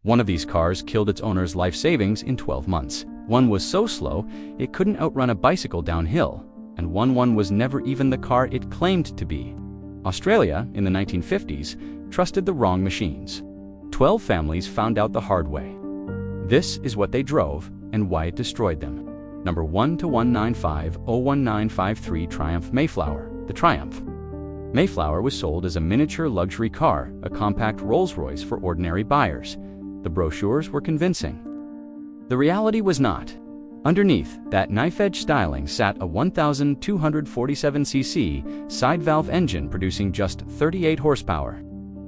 One of these cars killed its owner's life savings in 12 months. One was so slow, it couldn't outrun a bicycle downhill, and one was never even the car it claimed to be. Australia, in the 1950s, trusted the wrong machines. 12 families found out the hard way. This is what they drove and why it destroyed them. Number 1-195-01953 Triumph Mayflower, the Triumph. Mayflower was sold as a miniature luxury car, a compact Rolls-Royce for ordinary buyers. The brochures were convincing. The reality was not. Underneath that knife-edge styling sat a 1,247cc side-valve engine producing just 38 horsepower.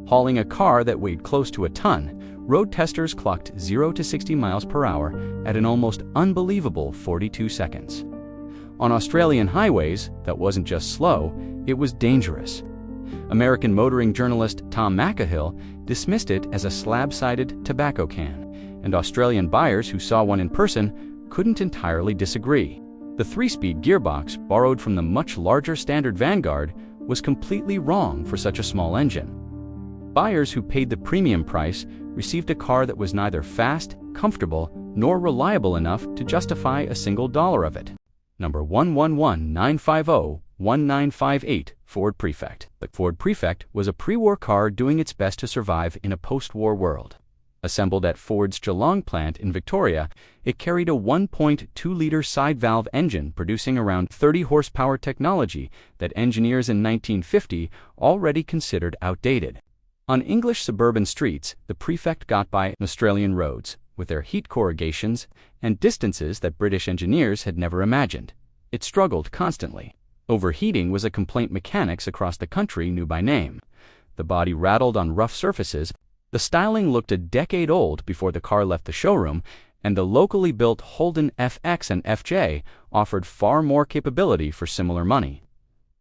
Hauling a car that weighed close to a ton, road testers clocked 0 to 60 miles per hour at an almost unbelievable 42 seconds. On Australian highways, that wasn't just slow, it was dangerous. American motoring journalist Tom McCahill dismissed it as a slab-sided tobacco can, and Australian buyers who saw one in person couldn't entirely disagree. The 3-speed gearbox, borrowed from the much larger standard Vanguard, was completely wrong for such a small engine. Buyers who paid the premium price received a car that was neither fast, comfortable, nor reliable enough to justify a single dollar of it. Number 1-11950-1958 Ford Prefect. The Ford Prefect was a pre-war car doing its best to survive in a post-war world. Assembled at Ford's Geelong plant in Victoria, it carried a 1.2-liter side-valve engine producing around 30 horsepower technology that engineers in 1950 already considered outdated. On English suburban streets, the Prefect got by Australian roads, with their heat corrugations and distances that British engineers had never imagined. It struggled constantly. Overheating was a complaint mechanics across the country knew by name. The body rattled on rough surfaces. The styling looked a decade old before the car left the showroom, and the locally built Holden FX and FJ offered far more capability for similar money.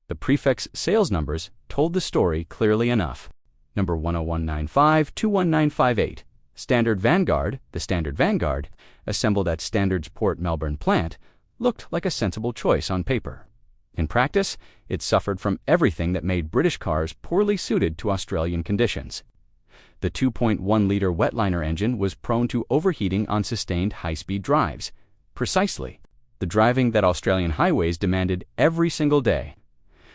The Prefect's sales numbers told the story clearly enough. Number 10195-21958 Standard Vanguard, the Standard Vanguard, assembled at Standard's Port Melbourne plant, looked like a sensible choice on paper. In practice, it suffered from everything that made British cars poorly suited to Australian conditions. The 2.1-liter wetliner engine was prone to overheating on sustained high-speed drives. Precisely, the driving that Australian highways demanded every single day.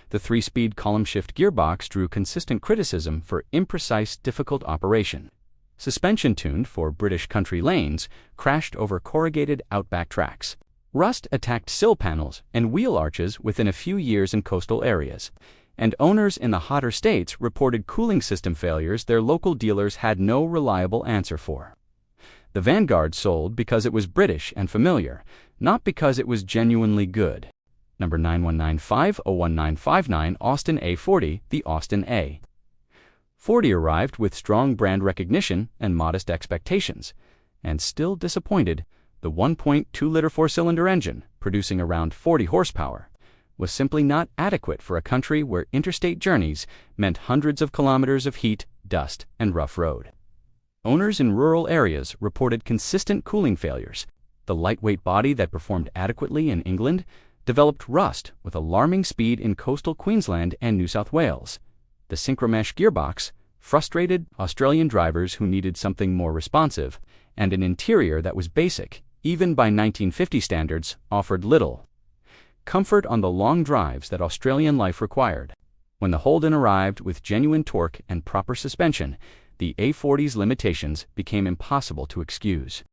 The 3-speed column-shift gearbox drew consistent criticism for imprecise, difficult operation. Suspension tuned for British country lanes crashed over corrugated outback tracks. Rust attacked sill panels and wheel arches within a few years in coastal areas, and owners in the hotter states reported cooling system failures their local dealers had no reliable answer for. The Vanguard sold because it was British and familiar, not because it was genuinely good. Number 9195-01959 Austin A40, the Austin A. 40 arrived with strong brand recognition and modest expectations, and still disappointed. The 1.2-liter 4-cylinder engine, producing around 40 horsepower, was simply not adequate for a country where interstate journeys meant hundreds of kilometers of heat, dust, and rough road. Owners in rural areas reported consistent cooling failures. The lightweight body that performed adequately in England developed rust with alarming speed in coastal Queensland and New South Wales. The synchromesh gearbox frustrated Australian drivers who needed something more responsive, and an interior that was basic, even by 1950 standards, offered little comfort on the long drives that Australian life required. When the Holden arrived with genuine torque and proper suspension, the A40's limitations became impossible to excuse.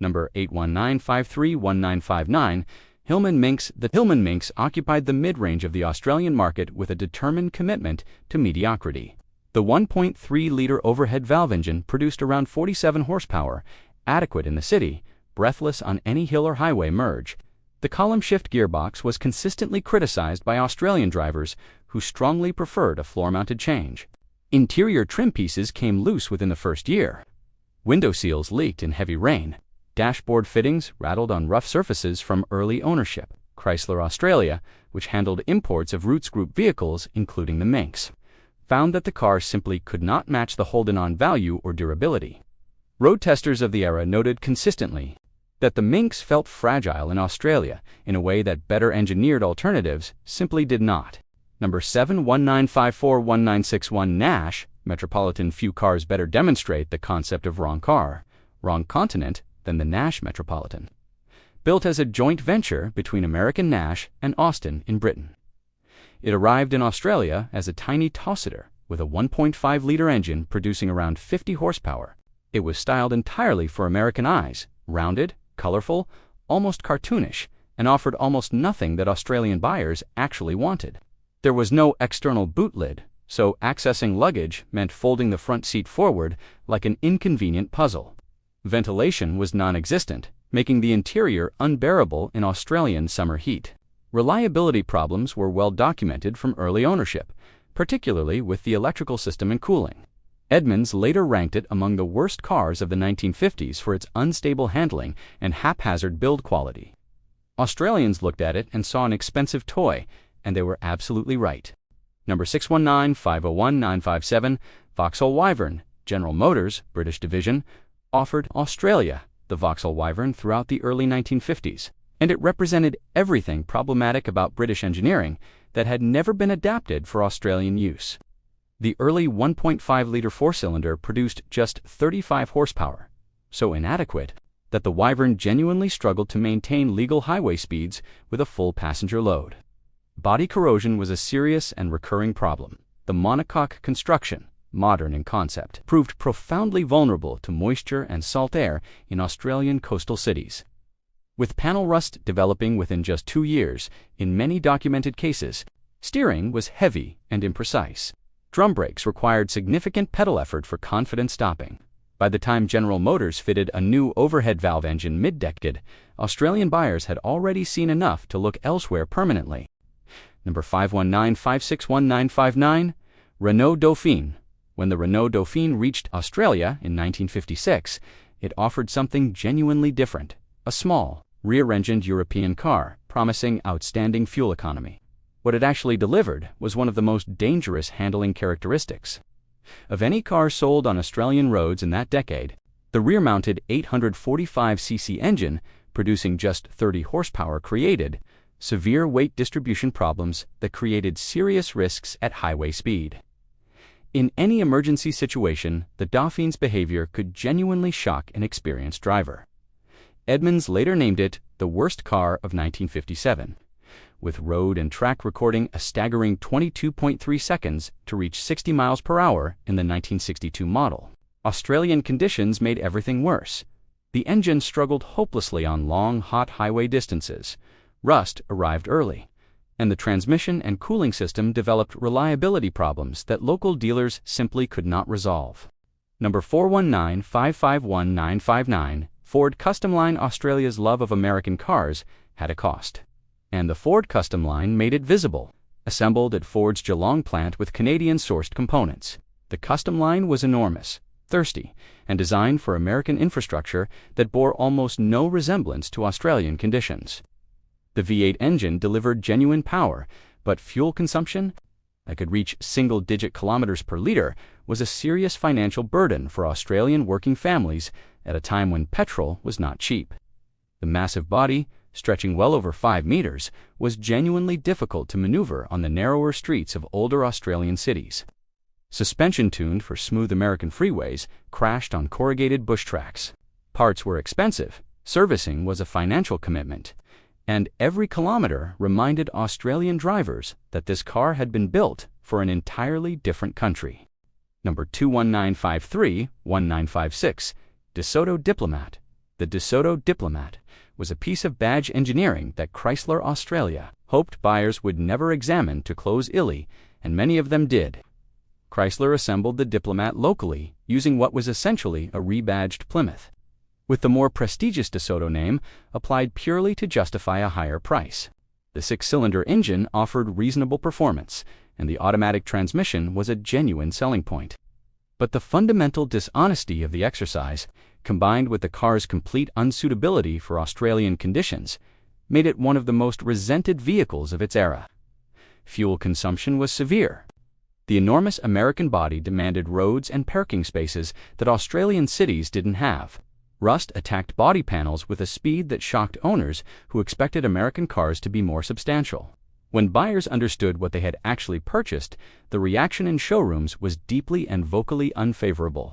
Number 81953-1959 Hillman Minx. The Hillman Minx occupied the mid-range of the Australian market with a determined commitment to mediocrity. The 1.3-liter overhead valve engine produced around 47 horsepower, adequate in the city, breathless on any hill or highway merge. The column-shift gearbox was consistently criticized by Australian drivers who strongly preferred a floor-mounted change. Interior trim pieces came loose within the first year. Window seals leaked in heavy rain. Dashboard fittings rattled on rough surfaces from early ownership. Chrysler Australia, which handled imports of Roots Group vehicles, including the Minx, found that the car simply could not match the Holden on value or durability. Road testers of the era noted consistently that the Minx felt fragile in Australia in a way that better engineered alternatives simply did not. Number 71954-1961 Nash Metropolitan. Few cars better demonstrate the concept of wrong car. wrong continent than the Nash Metropolitan. Built as a joint venture between American Nash and Austin in Britain. It arrived in Australia as a tiny two-seater with a 1.5-liter engine producing around 50 horsepower. It was styled entirely for American eyes, rounded, colorful, almost cartoonish, and offered almost nothing that Australian buyers actually wanted. There was no external boot lid, so accessing luggage meant folding the front seat forward like an inconvenient puzzle. Ventilation was non-existent, making the interior unbearable in Australian summer heat. Reliability problems were well documented from early ownership, particularly with the electrical system and cooling. Edmunds later ranked it among the worst cars of the 1950s for its unstable handling and haphazard build quality. Australians looked at it and saw an expensive toy, and they were absolutely right. Number 619-501-957, Vauxhall Wyvern, General Motors, British division, offered Australia the Vauxhall Wyvern throughout the early 1950s, and it represented everything problematic about British engineering that had never been adapted for Australian use. The early 1.5-liter four-cylinder produced just 35 horsepower, so inadequate that the Wyvern genuinely struggled to maintain legal highway speeds with a full passenger load. Body corrosion was a serious and recurring problem. The monocoque construction, modern in concept, proved profoundly vulnerable to moisture and salt air in Australian coastal cities. With panel rust developing within just 2 years, in many documented cases, steering was heavy and imprecise. Drum brakes required significant pedal effort for confident stopping. By the time General Motors fitted a new overhead valve engine mid-decade, Australian buyers had already seen enough to look elsewhere permanently. Number 519-561-959, Renault Dauphine. When the Renault Dauphine reached Australia in 1956, it offered something genuinely different, a small, rear-engined European car, promising outstanding fuel economy. What it actually delivered was one of the most dangerous handling characteristics. Of any car sold on Australian roads in that decade, the rear-mounted 845cc engine, producing just 30 horsepower, created severe weight distribution problems that created serious risks at highway speed. In any emergency situation, the Dauphine's behavior could genuinely shock an experienced driver. Edmunds later named it the worst car of 1957. With road and track recording a staggering 22.3 seconds to reach 60 miles per hour in the 1962 model. Australian conditions made everything worse. The engine struggled hopelessly on long, hot highway distances. Rust arrived early, and the transmission and cooling system developed reliability problems that local dealers simply could not resolve. Number 419-551-959, Ford Customline Australia's love of American cars had a cost. And the Ford Customline made it visible. Assembled at Ford's Geelong plant with Canadian-sourced components, the Customline was enormous, thirsty, and designed for American infrastructure that bore almost no resemblance to Australian conditions. The V8 engine delivered genuine power, but fuel consumption, that could reach single-digit kilometers per liter, was a serious financial burden for Australian working families at a time when petrol was not cheap. The massive body, stretching well over 5 meters, was genuinely difficult to maneuver on the narrower streets of older Australian cities. Suspension tuned for smooth American freeways crashed on corrugated bush tracks. Parts were expensive, servicing was a financial commitment, and every kilometer reminded Australian drivers that this car had been built for an entirely different country. Number 21953-1956, DeSoto Diplomat. The DeSoto Diplomat was a piece of badge engineering that Chrysler Australia hoped buyers would never examine to close illy, and many of them did. Chrysler assembled the Diplomat locally using what was essentially a rebadged Plymouth, with the more prestigious DeSoto name applied purely to justify a higher price. The 6-cylinder engine offered reasonable performance, and the automatic transmission was a genuine selling point. But the fundamental dishonesty of the exercise, combined with the car's complete unsuitability for Australian conditions, made it one of the most resented vehicles of its era. Fuel consumption was severe. The enormous American body demanded roads and parking spaces that Australian cities didn't have. Rust attacked body panels with a speed that shocked owners who expected American cars to be more substantial. When buyers understood what they had actually purchased, the reaction in showrooms was deeply and vocally unfavorable.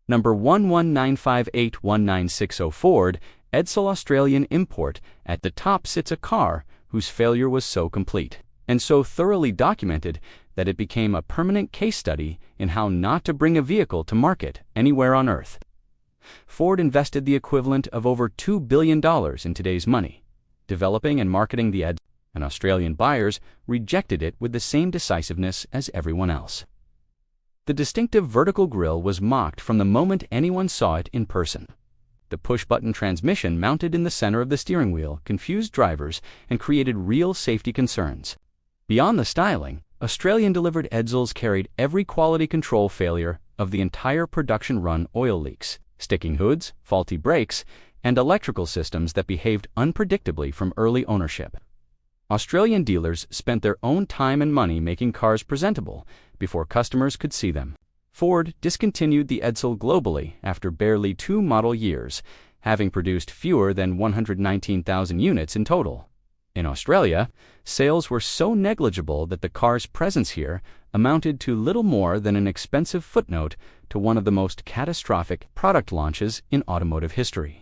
Number 11958196 Ford Edsel Australian import. At the top sits a car whose failure was so complete and so thoroughly documented that it became a permanent case study in how not to bring a vehicle to market anywhere on Earth. Ford invested the equivalent of over $2 billion in today's money, developing and marketing the Edsel, and Australian buyers rejected it with the same decisiveness as everyone else. The distinctive vertical grille was mocked from the moment anyone saw it in person. The push-button transmission mounted in the center of the steering wheel confused drivers and created real safety concerns. Beyond the styling, Australian-delivered Edsels carried every quality control failure of the entire production run: oil leaks, sticking hoods, faulty brakes, and electrical systems that behaved unpredictably from early ownership. Australian dealers spent their own time and money making cars presentable before customers could see them. Ford discontinued the Edsel globally after barely 2 model years, having produced fewer than 119,000 units in total. In Australia, sales were so negligible that the car's presence here amounted to little more than an expensive footnote to one of the most catastrophic product launches in automotive history.